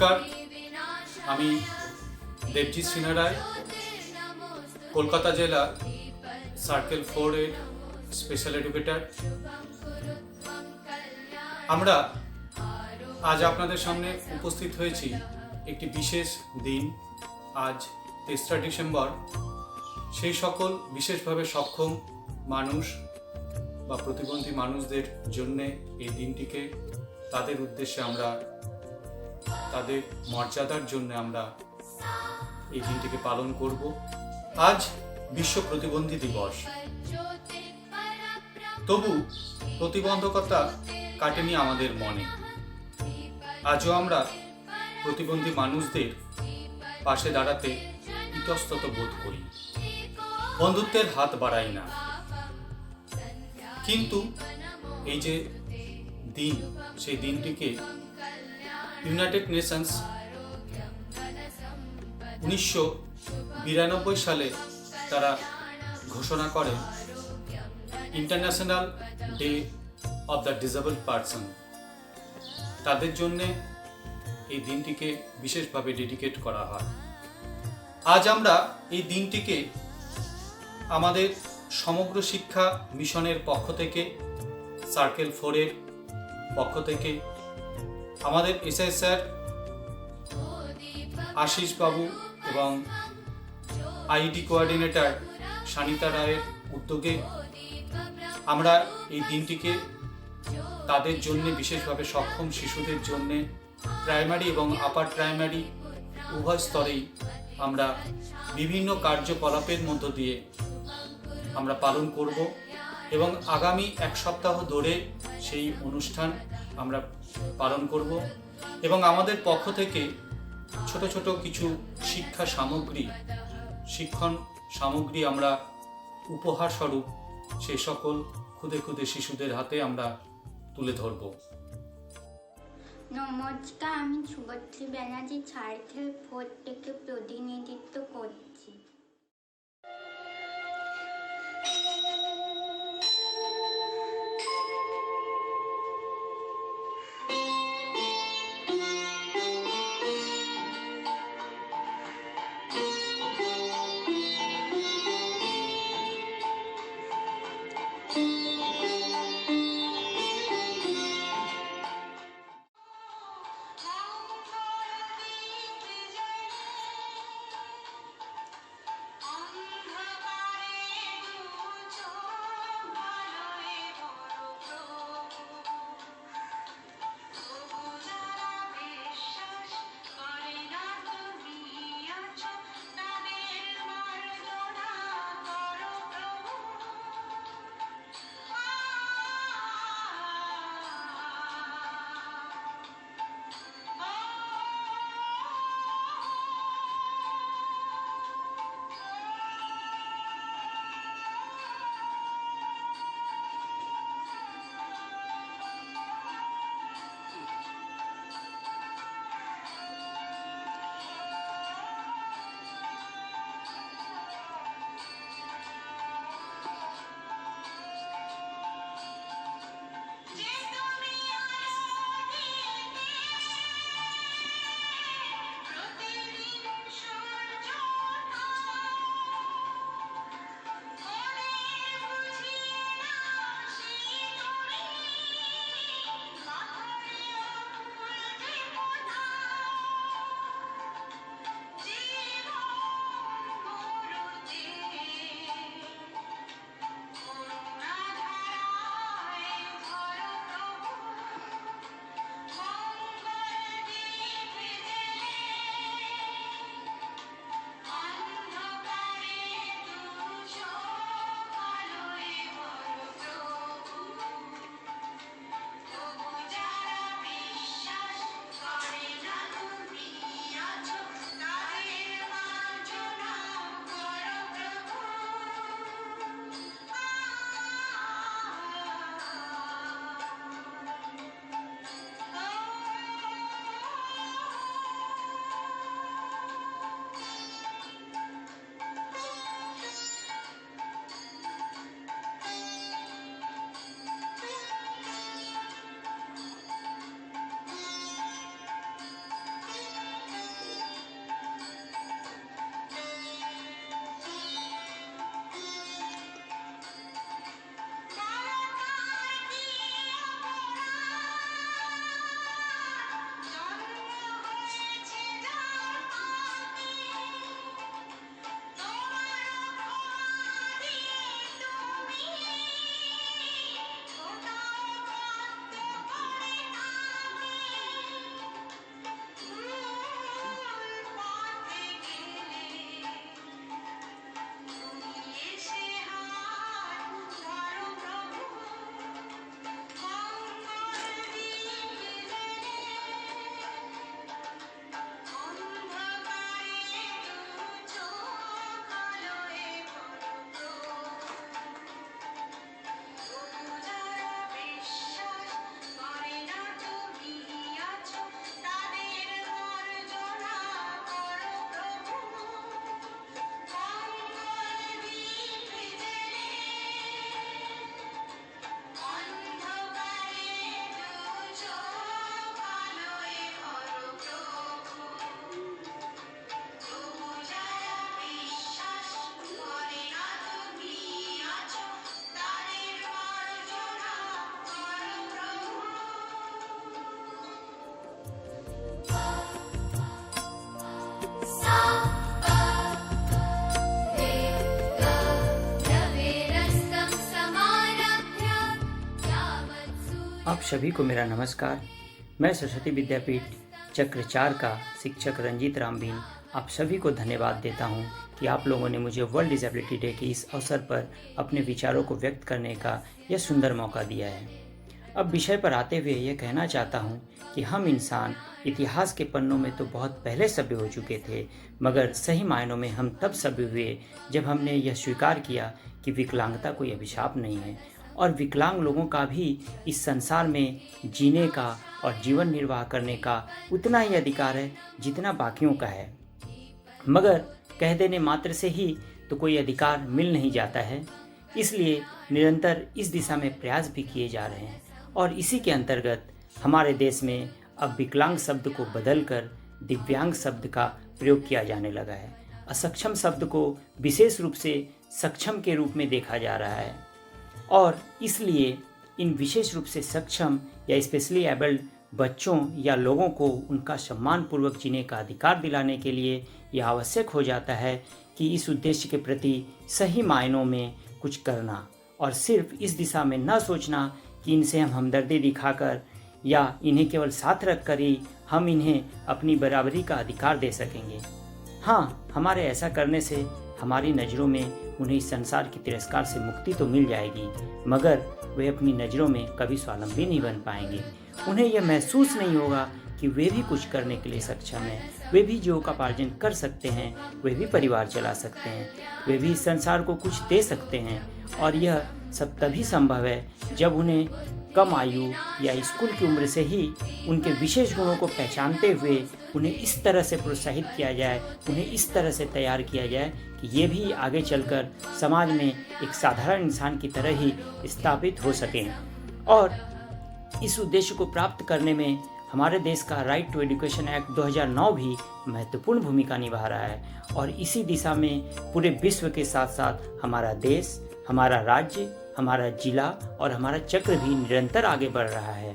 নমস্কার, আমি দেবজিৎ সিনহা রায়, কলকাতা জেলা সার্কেল 4 এর স্পেশাল এডুকেটর। আমরা আজ আপনাদের সামনে উপস্থিত হয়েছি একটি বিশেষ দিন। আজ 3রা ডিসেম্বর। সেই সকল বিশেষভাবে সক্ষম মানুষ বা প্রতিবন্ধী মানুষদের জন্যে এই দিনটিকে, তাদের উদ্দেশ্যে আমরা, তাদের মর্যাদার জন্য আমরা এই দিনটিকে পালন করব। আজ বিশ্ব প্রতিবন্ধী দিবস। তবু প্রতিবন্ধকতা কাটেনি আমাদের মনে। আজও আমরা প্রতিবন্ধী মানুষদের পাশে দাঁড়াতে ইতস্তত বোধ করি, বন্ধুত্বের হাত বাড়াই না। কিন্তু এই যে দিন, সেই দিনটিকে ইউনাইটেড নেশনস 1992 সালে তারা ঘোষণা করে international day of the disabled person. তাদের জন্যে এই দিনটিকে বিশেষভাবে ডেডিকেট করা হয়। আজ আমরা এই দিনটিকে আমাদের সমগ্র শিক্ষা মিশনের পক্ষ থেকে, সার্কেল 4 এর পক্ষ থেকে, আমাদের এসআই স্যার আশিস বাবু এবং আইডি কোঅর্ডিনেটর সানিতা রায়ের উদ্যোগে আমরা এই দিনটিকে তাদের জন্য, বিশেষভাবে সক্ষম শিশুদের জন্য, প্রাইমারি এবং আপার প্রাইমারি উভয় স্তরেই আমরা বিভিন্ন কার্যকলাপের মধ্য দিয়ে আমরা পালন করব এবং আগামী 1 সপ্তাহ ধরে সেই অনুষ্ঠান আমরা পালন করব এবং আমাদের পক্ষ থেকে ছোট ছোট কিছু শিক্ষণ সামগ্রী আমরা উপহার স্বরূপ সেই সকল ক্ষুদে ক্ষুদে শিশুদের হাতে আমরা তুলে ধরব। নমস্কার, আমি শুভশ্রী ব্যানার্জি সার্কেল 4 থেকে প্রতিনিধিত্ব করছি। आप सभी को मेरा नमस्कार। मैं सरस्वती विद्यापीठ चक्र 4 का शिक्षक रंजीत रामबीन आप सभी को धन्यवाद देता हूं कि आप लोगों ने मुझे वर्ल्ड डिसेबिलिटी डे के इस अवसर पर अपने विचारों को व्यक्त करने का यह सुंदर मौका दिया है। अब विषय पर आते हुए यह कहना चाहता हूं कि हम इंसान इतिहास के पन्नों में तो बहुत पहले सभ्य हो चुके थे, मगर सही मायनों में हम तब सभ्य हुए जब हमने यह स्वीकार किया कि विकलांगता कोई अभिशाप नहीं है और विकलांग लोगों का भी इस संसार में जीने का और जीवन निर्वाह करने का उतना ही अधिकार है जितना बाकियों का है। मगर कह देने मात्र से ही तो कोई अधिकार मिल नहीं जाता है, इसलिए निरंतर इस दिशा में प्रयास भी किए जा रहे हैं और इसी के अंतर्गत हमारे देश में अब विकलांग शब्द को बदलकर दिव्यांग शब्द का प्रयोग किया जाने लगा है। असक्षम शब्द को विशेष रूप से सक्षम के रूप में देखा जा रहा है और इसलिए इन विशेष रूप से सक्षम या स्पेशली एबल्ड बच्चों या लोगों को उनका सम्मानपूर्वक जीने का अधिकार दिलाने के लिए यह आवश्यक हो जाता है कि इस उद्देश्य के प्रति सही मायनों में कुछ करना और सिर्फ इस दिशा में न सोचना कि इनसे हम हमदर्दी दिखाकर या इन्हें केवल साथ रखकर ही हम इन्हें अपनी बराबरी का अधिकार दे सकेंगे। हाँ, हमारे ऐसा करने से हमारी नज़रों में उन्हें इस संसार की तिरस्कार से मुक्ति तो मिल जाएगी, मगर वे अपनी नज़रों में कभी स्वावलंबी नहीं बन पाएंगे। उन्हें यह महसूस नहीं होगा कि वे भी कुछ करने के लिए सक्षम हैं, वे भी जीविकोपार्जन कर सकते हैं, वे भी परिवार चला सकते हैं, वे भी इस संसार को कुछ दे सकते हैं। और यह सब तभी संभव है जब उन्हें कम आयु या स्कूल की उम्र से ही उनके विशेष गुणों को पहचानते हुए उन्हें इस तरह से प्रोत्साहित किया जाए, उन्हें इस तरह से तैयार किया जाए कि ये भी आगे चलकर समाज में एक साधारण इंसान की तरह ही स्थापित हो सकें। और इस उद्देश्य को प्राप्त करने में हमारे देश का राइट टू एजुकेशन एक्ट 2009 भी महत्वपूर्ण भूमिका निभा रहा है और इसी दिशा में पूरे विश्व के साथ साथ हमारा देश, हमारा राज्य, हमारा जिला और हमारा चक्र भी निरंतर आगे बढ़ रहा है।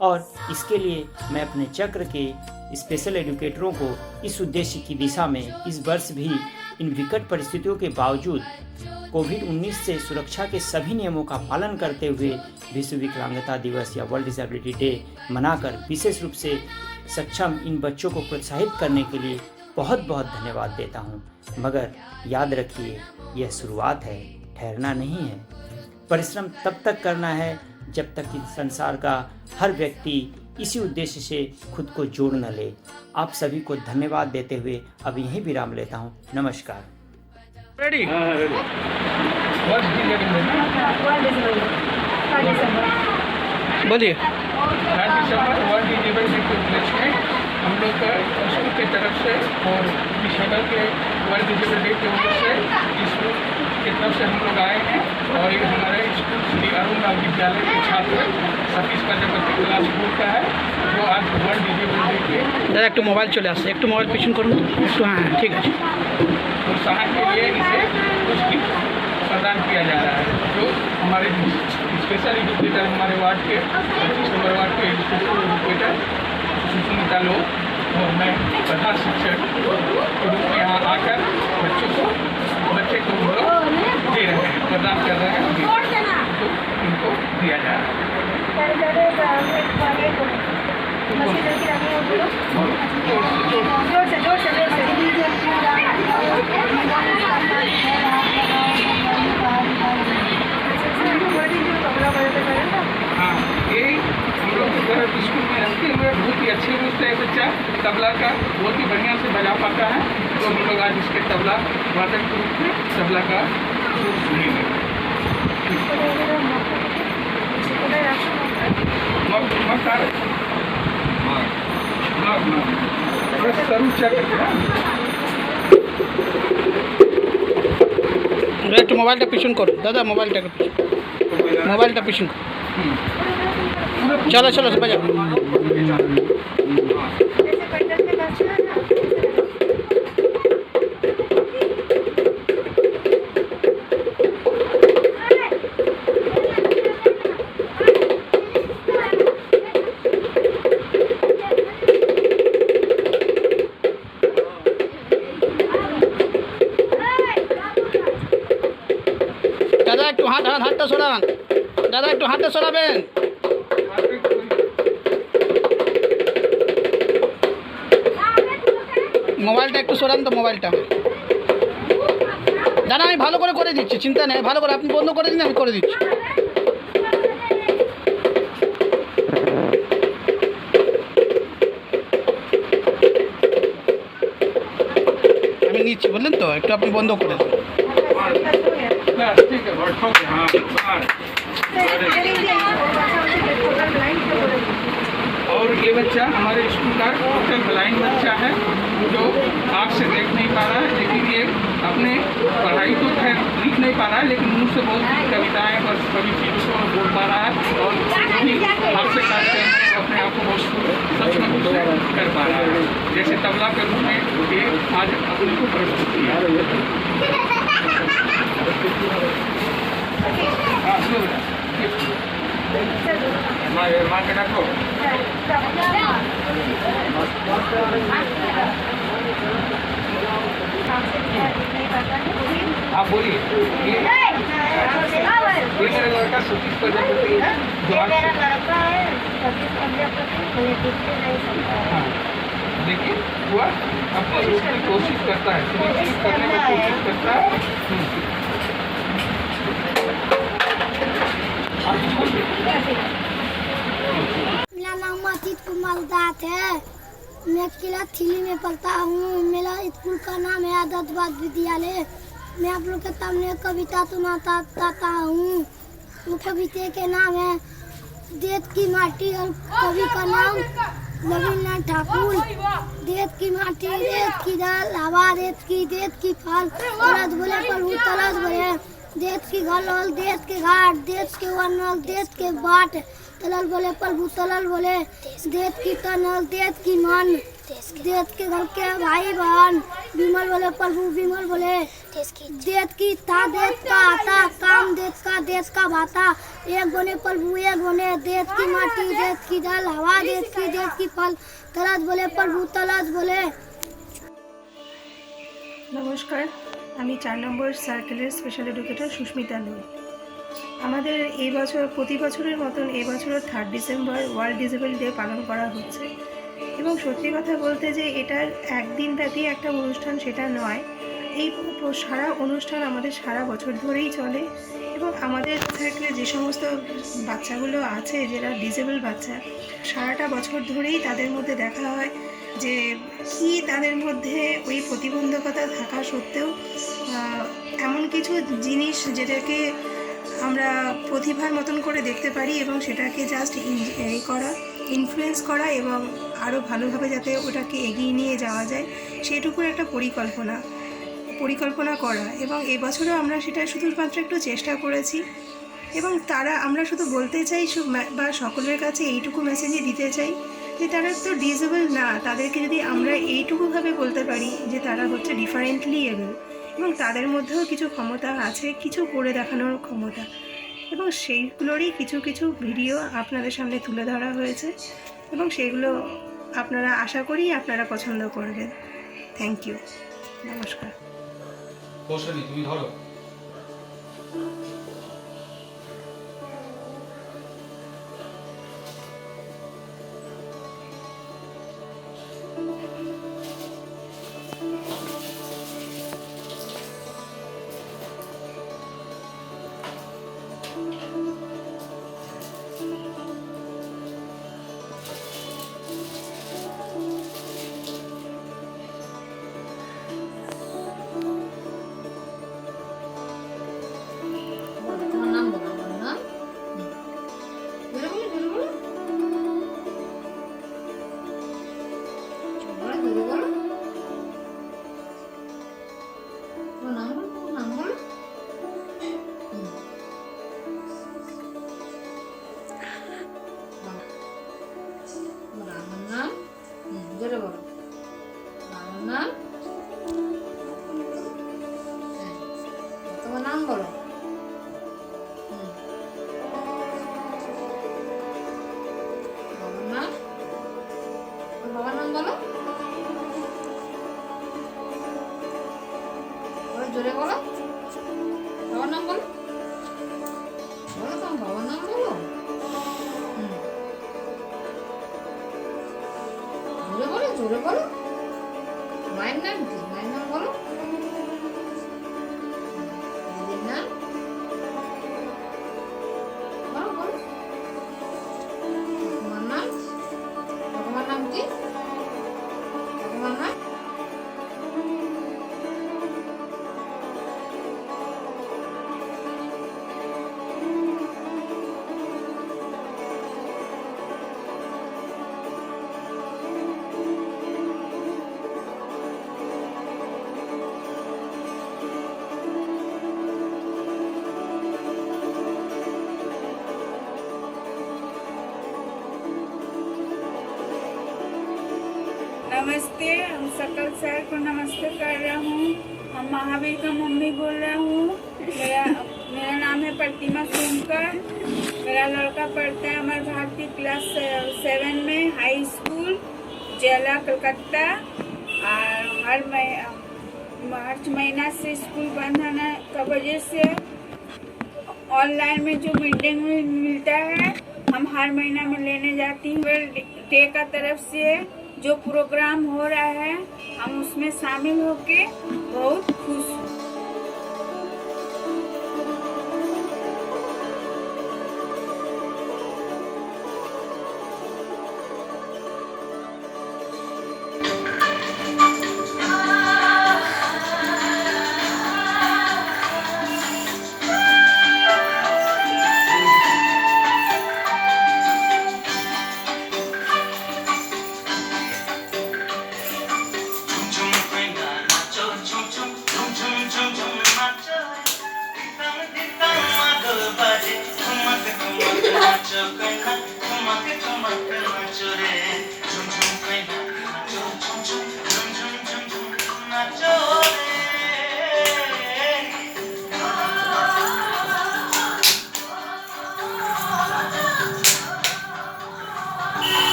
और इसके लिए मैं अपने चक्र के स्पेशल एजुकेटरों को इस उद्देश्य की दिशा में इस वर्ष भी इन विकट परिस्थितियों के बावजूद कोविड-19 से सुरक्षा के सभी नियमों का पालन करते हुए विश्व विकलांगता दिवस या वर्ल्ड डिसेबिलिटी डे मनाकर विशेष रूप से सक्षम इन बच्चों को प्रोत्साहित करने के लिए बहुत बहुत धन्यवाद देता हूँ। मगर याद रखिए, यह शुरुआत है, ठहरना नहीं है। परिश्रम तब तक करना है जब तक इस संसार का हर व्यक्ति इसी उद्देश्य से खुद को जोड़ न ले। आप सभी को धन्यवाद देते हुए अब यहीं विराम लेता हूँ। नमस्कार। रेडी बोलिए। वर्ल्ड डिसेबिलिटी के उपलक्ष्य में हम लोग का स्कूल की तरफ से और शहर के वर्ल्ड डिसेबिलिटी के उपलक्ष्य से स्कूल की तरफ से हम लोग आए हैं और ये हमारे स्कूल श्री अरुण राम विद्यालय के छात्र सतीश प्रजापति क्लास 4 का है जो आज वर्ल्ड डिसेबिलिटी के दादा एक मोबाइल चले आसे एक मोबाइल पिछन करूँ एक हाँ ठीक है प्रोत्साहन के लिए इसे कुछ गिफ्ट प्रदान किया जा रहा है जो हमारे स्पेशल एजुकेटर हमारे वार्ड के 25 नंबर वार्ड के स्पेशल एजुकेटर सुष्मिता लोग और मैं प्रधान शिक्षक के रूप में यहाँ आकर बच्चे को हम लोग दे रहे हैं, प्रदान कर रहे हैं, तो इनको दिया जा रहा हाँ, ये हम लोग स्कूल में रखते हुए बहुत ही अच्छे रूप से बच्चा तबला का बहुत ही बढ़िया से बजा पाता है, तो हम लोग आज इसके तबला वादक के रूप में तबला का सुर सुनेंगे। একটু মোবাইলটা পিছন করো দাদা, মোবাইলটা পিছন করো। চলো চলো বাজাও। দাদা একটু হাতটা সরান, দাদা একটু হাতটা সরাবেন। মোবাইলটা একটু সরান তো, মোবাইলটা। দাঁড়া, আমি ভালো করে দিচ্ছি, চিন্তা নেই, ভালো করে আপনি বন্ধ করে দিন, আমি করে দিচ্ছি। আমি নিচ্ছি, বললেন তো, একটু আপনি বন্ধ করে দিন। बस ठीक है, बैठो। हाँ बस। और ये बच्चा हमारे स्कूल का टोटल ब्लाइंड बच्चा है जो आँख से देख नहीं पा रहा है, लेकिन ये अपने पढ़ाई तो खैर लिख नहीं पा रहा है, लेकिन मुँह से बहुत कविताएं और कभी चीज़ों को बोल पा रहा है, और जो भी हाथ से काटते हैं अपने आप को बहुत सच में कुछ कर पा रहा है। जैसे तबला के रूप में ये आज अपने को प्रस्तुत किया। हाँ सुनो माँ के रखो। आप बोलिए। ये मेरा लड़का सतीश प्रजापति है, जो आज हाँ देखिए हुआ अपने रूप की कोशिश करता है, सुनिश्चित करने की कोशिश करता है। मेरा नाम अजीत कुमार दास है। मैं किला थिली में पढ़ता हूँ। मेरा स्कूल का नाम है आदर्शवाद विद्यालय। मैं आप लोग के सामने कविता सुनाता हूँ। वो कविता के नाम है देश की माटी, और कवि का नाम रविन्द्रनाथ ठाकुर। देश की माटी, देश की दाल, हवा देश की फल, तलाश बोले प्रभु तलाश बोले, देश की घाल, देश के घाट, देश के वर्णल, देश के बाट, तलल बोले प्रभु तलल बोले, देश की तनल, देश की मन, देश के घर के भाई बहन, विमल बोले प्रभु विमल बोले, देश की था, देश का आता, काम देश का भाता, एक बोले प्रभु एक बोले, देश की माटी, देश की दाल, हवा देश की फल, तलाश बोले प्रभु तलाश बोले। নমস্কার, আমি 4 নম্বর সার্কেলের স্পেশাল এডুকেটর সুস্মিতা নুই। আমাদের এই বছর প্রতি বছরের মতন এবছরও 3 ডিসেম্বর ওয়ার্ল্ড ডিসেবল ডে পালন করা হচ্ছে, এবং সত্যি কথা বলতে যে এটার একদিন ব্যাপী একটা অনুষ্ঠান সেটা নয়। এই সারা অনুষ্ঠান আমাদের সারা বছর ধরেই চলে, এবং আমাদের সার্কেলে যে সমস্ত বাচ্চাগুলো আছে যারা ডিসেবল বাচ্চা, সারাটা বছর ধরেই তাদের মধ্যে দেখা হয় যে কি তাদের মধ্যে ওই প্রতিবন্ধকতা থাকা সত্ত্বেও এমন কিছু জিনিস যেটাকে আমরা প্রতিভার মতন করে দেখতে পারি, এবং সেটাকে জাস্ট ইনফ্লুয়েন্স করা এবং আরও ভালোভাবে যাতে ওটাকে এগিয়ে নিয়ে যাওয়া যায় সেটুকুর একটা পরিকল্পনা করা। এবং এবছরও আমরা সেটা শুধুমাত্র একটু চেষ্টা করেছি, এবং আমরা শুধু বলতে চাই বা সকলের কাছে এইটুকু মেসেজই দিতে চাই যে তারা তো ডিসেবল না, তাদেরকে যদি আমরা এইটুকুভাবে বলতে পারি যে তারা হচ্ছে ডিফারেন্টলি এবল, এবং তাদের মধ্যেও কিছু ক্ষমতা আছে, কিছু করে দেখানোর ক্ষমতা, এবং সেইগুলোরই কিছু ভিডিও আপনাদের সামনে তুলে ধরা হয়েছে, এবং সেগুলো আপনারা আশা করি আপনারা পছন্দ করবেন। থ্যাংক ইউ, নমস্কার। কৌশলী তুমি ধরো। তোমার নাম বলো। বাবার নাম বলো, জোরে বলো। বাবার নাম বলো, বলো তোমার বাবার নাম বলো। জোরে বলো, জোরে বলো। মায়ের নাম কি? মায়ের নাম বলো। দিদির নাম বলো বলো। ঠাকুমার নাম? ঠাকুমার নাম কি? ঠাকুমার নাম? नमस्ते, हम सकल सर को नमस्ते कर रहा हूँ। हम महावीर का मम्मी बोल रहा हूँ। मेरा नाम है प्रतिमा सोनकर। मेरा लड़का पढ़ता है अमर भारती क्लास 7 में हाई स्कूल जेला कलकत्ता। और मार्च महीना से स्कूल बंद होने का वजह से ऑनलाइन में जो मिड डे मील मिलता है हम हर महीना में लेने जाती हूँ। डे का तरफ से जो प्रोग्राम हो रहा है हम उसमें शामिल होके बहुत खुश हूँ।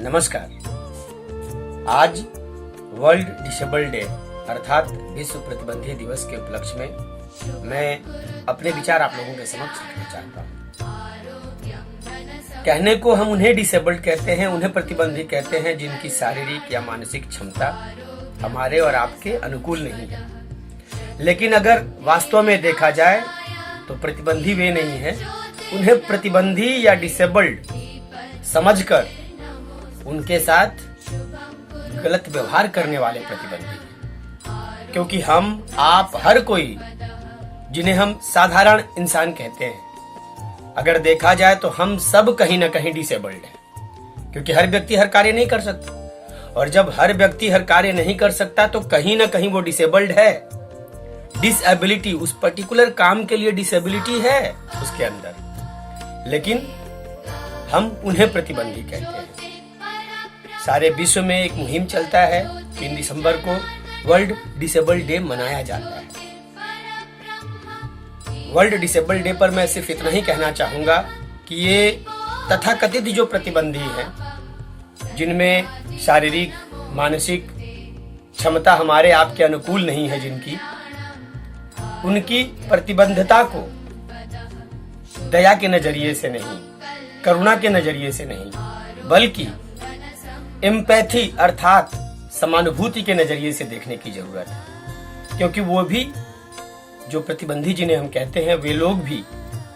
नमस्कार। आज वर्ल्ड डिसेबल डे अर्थात विश्व प्रतिबंधी दिवस के उपलक्ष्य में मैं अपने विचार आप लोगों के समक्ष रखना चाहता हूँ। कहने को हम उन्हें डिसेबल्ड कहते हैं, उन्हें प्रतिबंधी कहते हैं जिनकी शारीरिक या मानसिक क्षमता हमारे और आपके अनुकूल नहीं है। लेकिन अगर वास्तव में देखा जाए तो प्रतिबंधी वे नहीं है। उन्हें प्रतिबंधी या डिसेबल्ड समझकर उनके साथ गलत व्यवहार करने वाले प्रतिबंधी, क्योंकि हम आप हर कोई जिन्हें हम साधारण इंसान कहते हैं, अगर देखा जाए तो हम सब कहीं ना कहीं डिसेबल्ड हैं, क्योंकि हर व्यक्ति हर कार्य नहीं कर सकता, और जब हर व्यक्ति हर कार्य नहीं कर सकता तो कहीं ना कहीं वो डिसेबल्ड है। डिसेबिलिटी, उस पर्टिकुलर काम के लिए डिसेबिलिटी है उसके अंदर, लेकिन हम उन्हें प्रतिबंधी कहते हैं। सारे विश्व में एक मुहिम चलता है, 3 दिसंबर को वर्ल्ड डिसेबल डे मनाया जाता है। वर्ल्ड डिसेबल डे पर मैं सिर्फ इतना ही कहना चाहूंगा कि ये तथाकथित जो प्रतिबंधी हैं, जिनमें शारीरिक मानसिक क्षमता हमारे आपके अनुकूल नहीं है जिनकी, उनकी प्रतिबद्धता को दया के नजरिए से नहीं, करुणा के नजरिए से नहीं, बल्कि एम्पैथी अर्थात समानुभूति के नजरिए से देखने की जरूरत है। क्योंकि वो भी जो प्रतिबंधी जिन्हें हम कहते हैं, वे लोग भी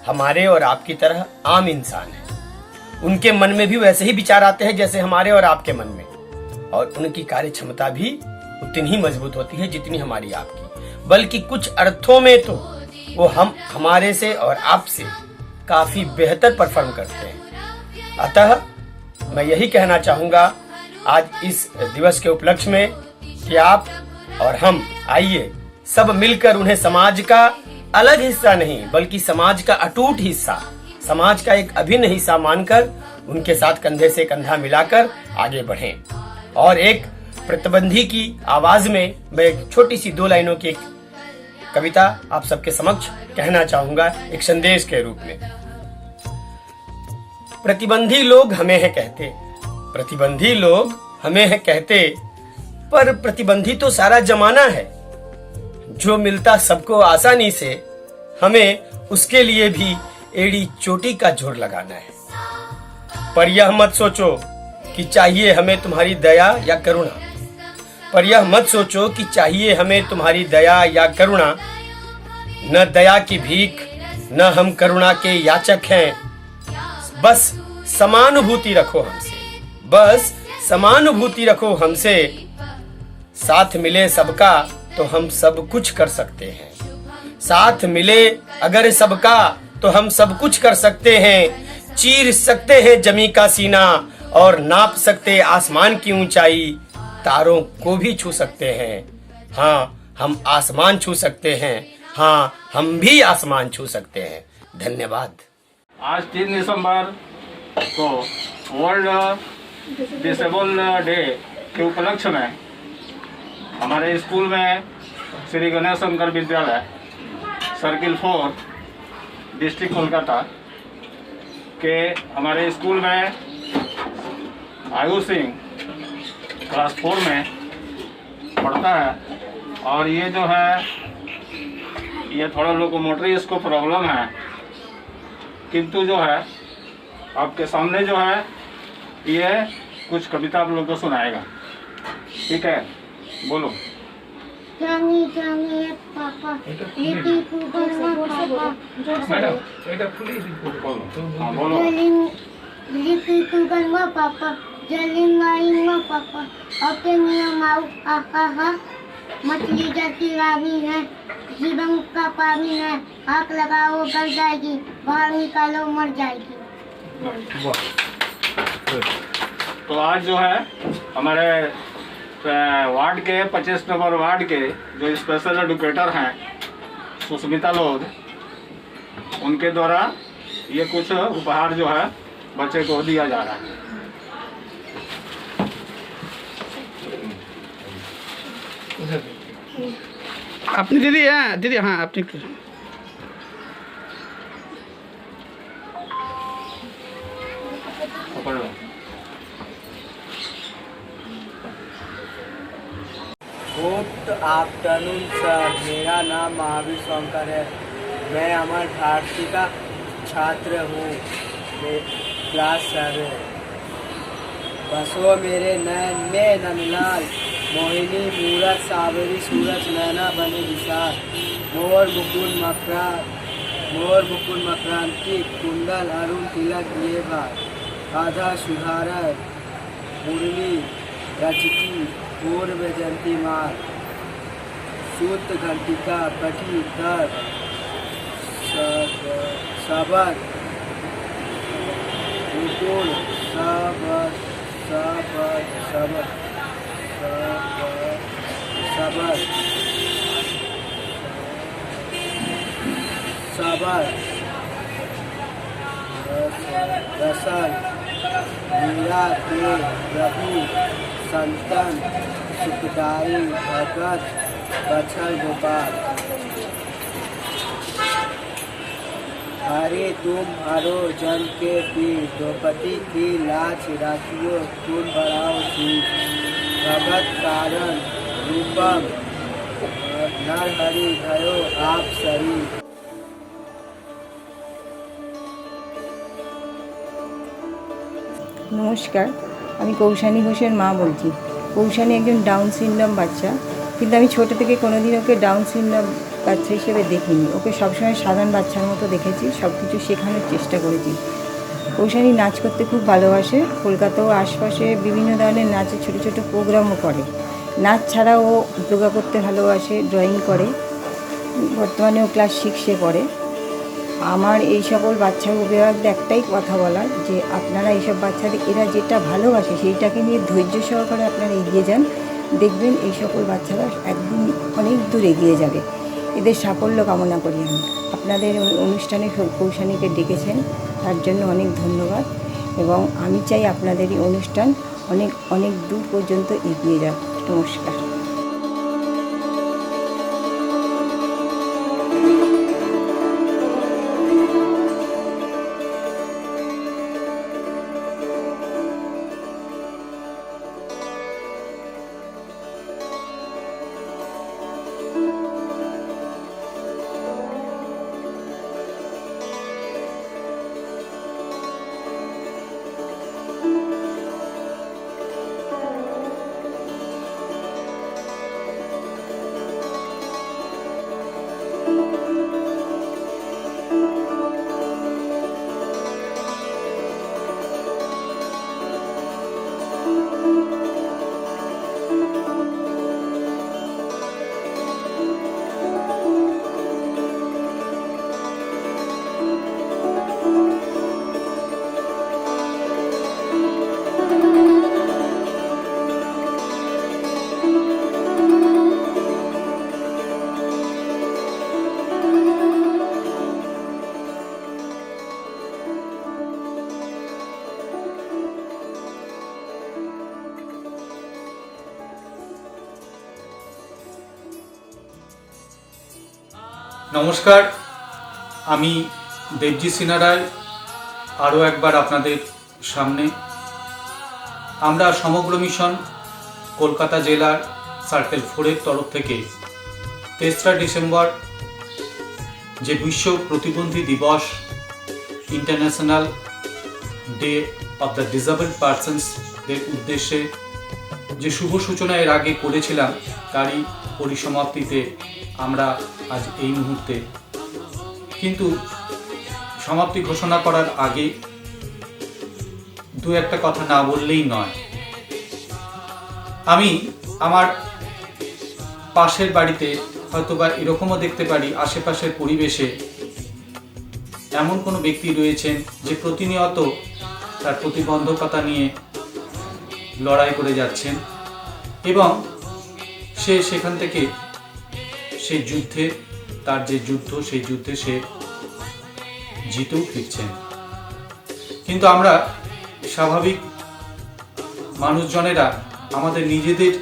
हमारे और आपकी तरह आम इंसान हैं। उनके मन में भी वैसे ही विचार आते हैं जैसे हमारे और आपके मन में, और उनकी कार्य क्षमता भी उतनी ही मजबूत होती है जितनी हमारी आपकी, बल्कि कुछ अर्थों में तो वो हमारे से और आपसे काफी बेहतर परफॉर्म करते हैं। अतः मैं यही कहना चाहूंगा आज इस दिवस के उपलक्ष्य में कि आप और हम आइए सब मिलकर उन्हें समाज का अलग हिस्सा नहीं बल्कि समाज का अटूट हिस्सा, समाज का एक अभिन्न हिस्सा मानकर उनके साथ कंधे से कंधा मिलाकर आगे बढ़ें। और एक प्रतिबंधी की आवाज में मैं एक छोटी सी 2 लाइनों की एक कविता आप सबके समक्ष कहना चाहूंगा एक संदेश के रूप में। प्रतिबंधी लोग हमें है कहते, प्रतिबंधी लोग हमें है कहते, पर प्रतिबंधी तो सारा जमाना है। जो मिलता सबको आसानी से, हमें उसके लिए भी एड़ी चोटी का जोर लगाना है। पर यह मत सोचो कि चाहिए हमें तुम्हारी दया या करुणा, पर यह मत सोचो कि चाहिए हमें तुम्हारी दया या करुणा। न दया की भीख, न हम करुणा के याचक हैं। बस समानुभूति रखो हमसे, बस समानुभूति रखो हमसे। साथ मिले सबका तो हम सब कुछ कर सकते हैं। साथ मिले अगर सबका तो हम सब कुछ कर सकते हैं। चीर सकते हैं जमी का सीना और नाप सकते आसमान की ऊंचाई। तारों को भी छू सकते हैं, हाँ हम आसमान छू सकते हैं, हाँ हम भी आसमान छू सकते हैं। धन्यवाद। आज 3 दिसंबर को वर्ल्ड डिसेबल डे के उपलक्ष्य में हमारे स्कूल में श्री गणेश शंकर विद्यालय सर्किल 4 डिस्ट्रिक्ट कोलकाता के हमारे स्कूल में आयुष सिंह क्लास 4 में पढ़ता है। और ये जो है ये थोड़ा लोकोमोटरी इसको प्रॉब्लम है, किंतु जो है आपके सामने जो है ये कुछ कविता आप लोग को सुनाएगा। ठीक है, बोलो। जानी जानी पापा लिटी कुगनमा बोलो। लिटी कुगनमा पापा जलिन माइमा पापा अपने नियम आउ आहा मछली जैसी रानी है, जीवन का पानी है, आग लगाओ गल जाएगी, बाहर निकालो मर जाएगी। तो आज जो है हमारे वार्ड के 25 नंबर वार्ड के जो स्पेशल एडुकेटर हैं सुष्मिता लोध, उनके द्वारा ये कुछ उपहार जो है बच्चे को दिया जा रहा है। अपनी दीदी है, दीदी हाँ अपनी पकड़ लो। गुड आफ्टरनून सर, मेरा नाम महावीर शंकर है। मैं अमर भारती का छात्र हूँ, क्लास 7। बसो मेरे नैन में नंदलाल, मोहिनी मूरत सावरी सूरज नैना बने विशाल। मोर मुकुल मकरांति कुंडल अरुण तिलक ये बार आधा सुधार मुरली रचती पूर्व जयंतीमान सूत घंटिका पठी कर सबक विपुल सबक सबक सबक सबक सबक रसन मीरा के प्रभु संतन सुखदारी भगत बछल गोपाल हरे तुम हरो जन के पीर द्रौपदी की लाज राखियो तुम बढ़ाओ सी भगत कारण रूपम नर हरि भयो आप सरी। নমস্কার, আমি কৌশানী ঘোষের মা বলছি। কৌশানী একজন ডাউন সিনড্রোম বাচ্চা, কিন্তু আমি ছোটো থেকে কোনোদিন ওকে ডাউন সিনড্রোম বাচ্চা হিসেবে দেখিনি। ওকে সবসময় সাধারণ বাচ্চার মতো দেখেছি, সব কিছু শেখানোর চেষ্টা করেছি। কৌশানী নাচ করতে খুব ভালোবাসে। কলকাতা ও আশপাশে বিভিন্ন ধরনের নাচের ছোটো ছোটো প্রোগ্রামও করে। নাচ ছাড়াও ও যোগা করতে ভালোবাসে, ড্রয়িং করে। বর্তমানে ও ক্লাস 6-এ পড়ে। আমার এই সকল বাচ্চার অভিভাবকদের একটাই কথা বলার, যে আপনারা এইসব বাচ্চাদের এরা যেটা ভালোবাসে সেইটাকে নিয়ে ধৈর্য সহকারে আপনারা এগিয়ে যান। দেখবেন এই সকল বাচ্চারা একদিন অনেক দূর এগিয়ে যাবে। এদের সাফল্য কামনা করি আমি। আপনাদের অনুষ্ঠানে কৌশানীকে ডেকেছেন, তার জন্য অনেক ধন্যবাদ। এবং আমি চাই আপনাদের এই অনুষ্ঠান অনেক অনেক দূর পর্যন্ত এগিয়ে যাক। নমস্কার। নমস্কার, আমি দেবজি সিনহা রায় আরও একবার আপনাদের সামনে। আমরা সমগ্র মিশন কলকাতা জেলার সার্কেল 4-এর তরফ থেকে 3রা ডিসেম্বর যে বিশ্ব প্রতিবন্ধী দিবস, international day of the disabled পার্সনসদের উদ্দেশ্যে যে শুভ সূচনা এর আগে করেছিলাম, তারই পরিসমাপ্তিতে আমরা আজ এই মুহূর্তে। কিন্তু সমাপ্তি ঘোষণা করার আগে দু একটা কথা না বললেই নয়। আমি আমার পাশের বাড়িতে, হয়তোবা এরকমও দেখতে পারি আশেপাশের পরিবেশে এমন কোনো ব্যক্তি রয়েছেন যে প্রতিনিয়ত তার প্রতিবন্ধকতা নিয়ে লড়াই করে যাচ্ছেন এবং সে সেখান থেকে সেই যুদ্ধে, তার যে যুদ্ধ, সেই যুদ্ধে সে জিতেও ফিরছেন। কিন্তু আমরা স্বাভাবিক মানুষজনেরা আমাদের নিজেদের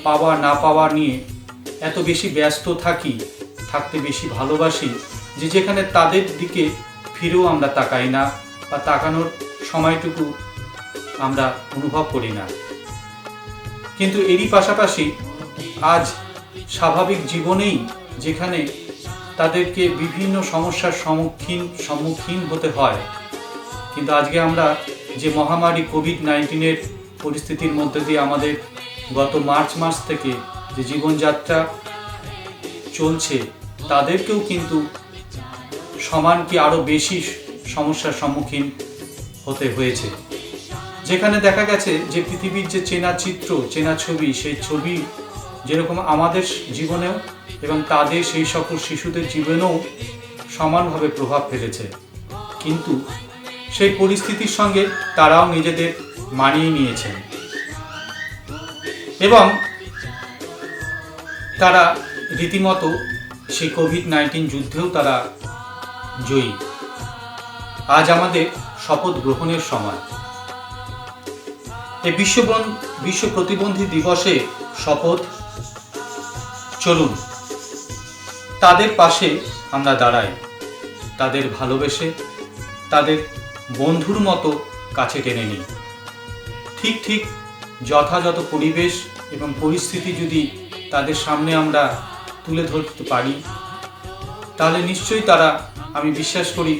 পাওয়া না পাওয়া নিয়ে এত বেশি ব্যস্ত থাকি, থাকতে বেশি ভালোবাসি, যে যেখানে তাদের দিকে ফিরেও আমরা তাকাই না বা তাকানোর সময়টুকু আমরা অনুভব করি না। কিন্তু এরই পাশাপাশি আজ স্বাভাবিক জীবনেই যেখানে তাদেরকে বিভিন্ন সমস্যার সম্মুখীন হতে হয়, কিন্তু আজকে আমরা যে মহামারী কোভিড-19-এর পরিস্থিতির মধ্যে দিয়ে আমাদের গত মার্চ মাস থেকে যে জীবনযাত্রা চলছে, তাদেরকেও কিন্তু সমান কি আরও বেশি সমস্যার সম্মুখীন হতে হয়েছে। যেখানে দেখা গেছে যে পৃথিবীর যে চেনা চিত্র, চেনা ছবি, সেই ছবি যেরকম আমাদের জীবনেও এবং তাদের সেই সকল শিশুদের জীবনেও সমানভাবে প্রভাব ফেলেছে, কিন্তু সেই পরিস্থিতির সঙ্গে তারাও নিজেদের মানিয়ে নিয়েছেন এবং তারা রীতিমতো সেই কোভিড-19 যুদ্ধেও তারা জয়ী। আজ আমাদের শপথ গ্রহণের সময়। এই বিশ্ব প্রতিবন্ধী দিবসে শপথ, চলুন তাদের পাশে আমরা দাঁড়াই, তাদের ভালোবেসে তাদের বন্ধুর মতো কাছে টেনে নিই। ঠিক যথাযথ পরিবেশ এবং পরিস্থিতি যদি তাদের সামনে আমরা তুলে ধরতে পারি, তাহলে নিশ্চয়ই তারা, আমি বিশ্বাস করি,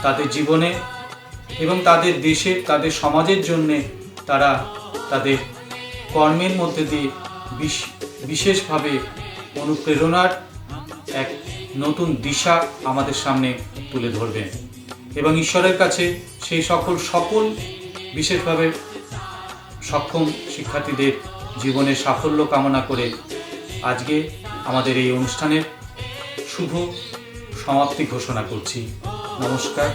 তাদের জীবনে এবং তাদের দেশের, তাদের সমাজের জন্যে তারা তাদের কর্মের মধ্যে দিয়ে বিশেষভাবে অনুপ্রেরণার এক নতুন দিশা আমাদের সামনে তুলে ধরবেন এবং ঈশ্বরের কাছে সেই সকল বিশেষভাবে সক্ষম শিক্ষার্থীদের জীবনের সাফল্য কামনা করে আজকে আমাদের এই অনুষ্ঠানের শুভ সমাপ্তি ঘোষণা করছি। নমস্কার।